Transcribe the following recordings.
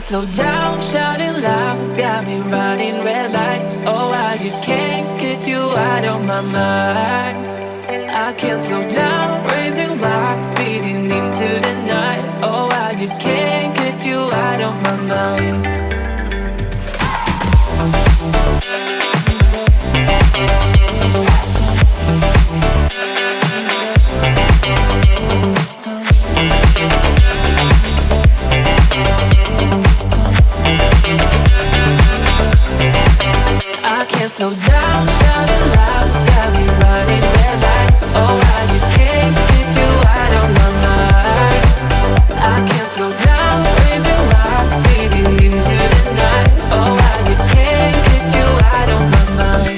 slow down, shouting loud, got me running red lights. Oh, I just can't get you out of my mind. I can't slow down, raising my speeding into the night. Oh, I just can't get you out of my mind. I can't slow down, shouting loud, got me running red lights. Oh, I just can't get you out of my mind. I can't slow down, raising my speeding into the night. Oh, I just can't get you out of my mind.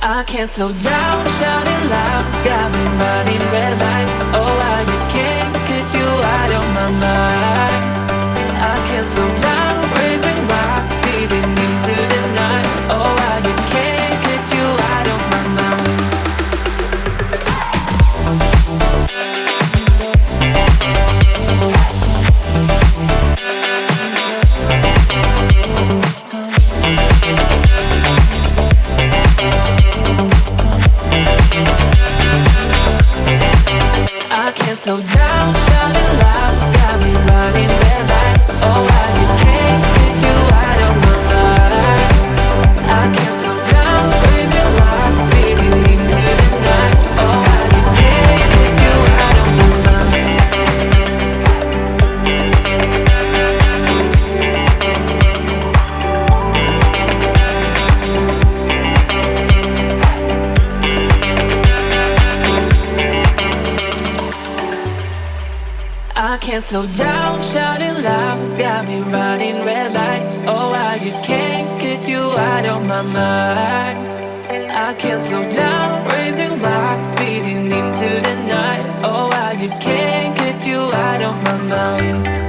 I can't slow down, shouting loud, got me running red lights. Oh, I just can't get you out of my mind. I can't slow down, raising my speeding into the night. Oh, I just can't get you out of my mind. I can't slow down, shouting loud, got me running red lights. Oh, I just can't get you out of my mind. I can't slow down, raising my speeding into the night. Oh, I just can't get you out of my mind. I can't slow down, shouting loud, got me running red lights. Oh, I just can't get you out of my mind. I can't slow down, raising my speeding into the night. Oh, I just can't get you out of my mind.